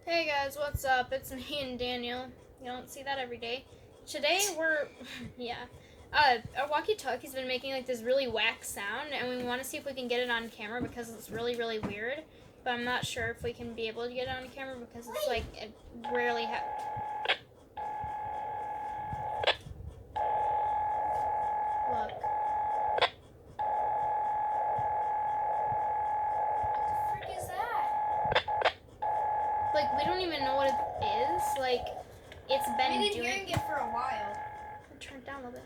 Hey guys, what's up? It's me and Daniel. You don't see that every day. Today we're, our walkie-talkie's been making like this really whack sound, and we want to see if we can get it on camera because it's really, really weird. But I'm not sure if we can be able to get it on camera because it's like, it rarely happens. Look. What the frick is that? Like, we don't even know what it is. Like, it's been We've been doing... hearing it for a while. Turn it down a little bit.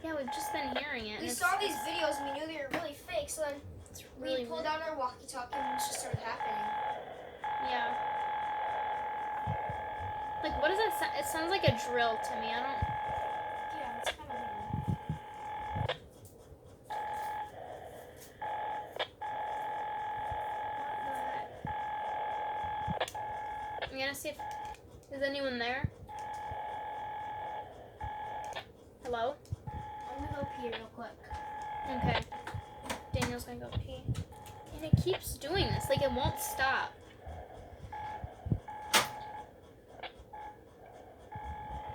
Yeah, we've just been hearing it. We saw these videos and we knew they were really fake, so then It's really we pulled weird. out our walkie-talkie and it just started happening. Yeah. Like, what does it sound? It sounds like a drill to me. I don't... Yeah, it's kind of weird. I'm gonna see if... Is anyone there? Hello? I'm gonna go pee real quick. Okay. Daniel's gonna go pee. And it keeps doing this. Like, it won't stop.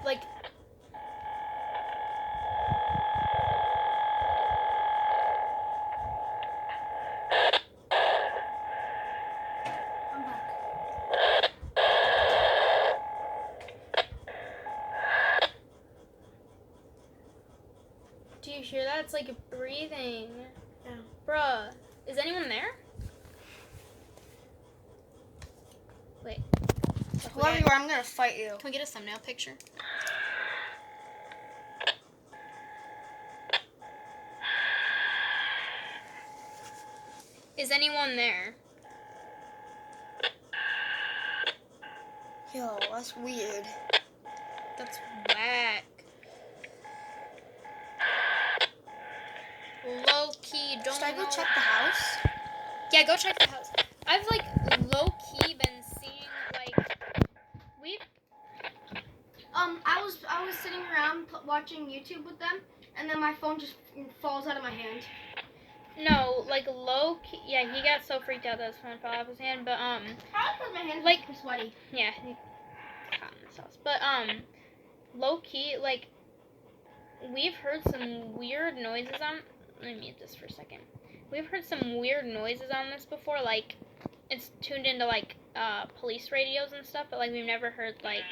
Like... I'm back. Do you hear that? It's like breathing. Yeah. Bruh. Is anyone there? Wait. Whoever you are, I'm gonna fight you. Can we get a thumbnail picture? Is anyone there? Yo, that's weird. That's whack. Low key, don't Should I go know. check the house? Yeah, go check the house. I've like low key been seeing like we've I was sitting around watching YouTube with them, and then my phone just falls out of my hand. no like low key. Yeah, he got so freaked out that his phone fell off his hand. But Probably because my hands like are sweaty. yeah, he caught in this house. But low key like we've heard some weird noises on. Let me mute this for a second. We've heard some weird noises on this before. Like it's tuned into like police radios and stuff, but like we've never heard like.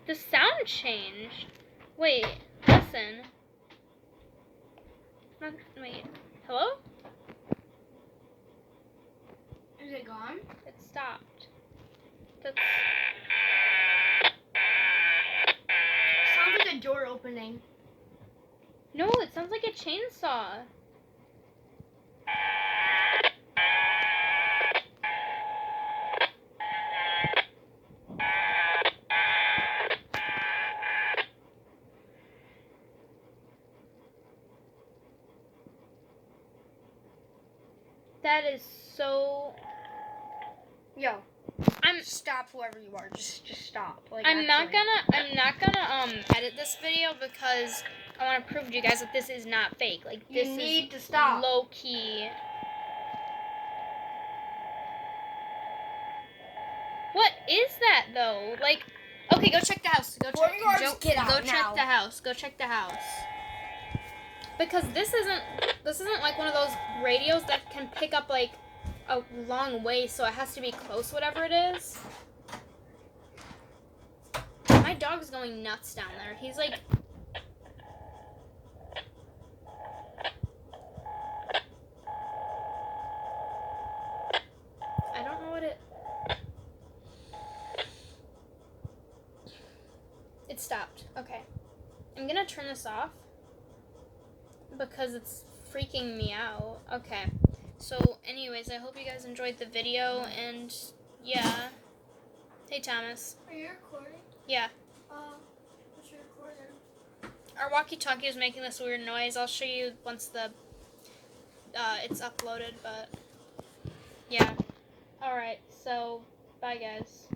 The sound changed. Wait, listen. Wait, hello? Is it gone? It stopped. That's... Sounds like a door opening. No, it sounds like a chainsaw. That is so... Yo, I'm stop whoever you are. Just stop. Like I'm not actually. gonna edit this video because I want to prove to you guys that this is not fake. Like this You need is to stop. low key. What is that though? Like, okay, go check the house. Go Where check. you are, just get out go now. check the house. Go check the house. Because this isn't like one of those radios that can pick up like a long way, so it has to be close, whatever it is. My dog's going nuts down there. He's like. I don't know what it. It stopped. Okay. I'm gonna turn this off because it's freaking me out. Okay. So, anyways, I hope you guys enjoyed the video, and yeah. Hey, Thomas. Are you recording? Yeah. What's your recording? Our walkie-talkie is making this weird noise. I'll show you once the it's uploaded, but yeah. Alright, so bye guys.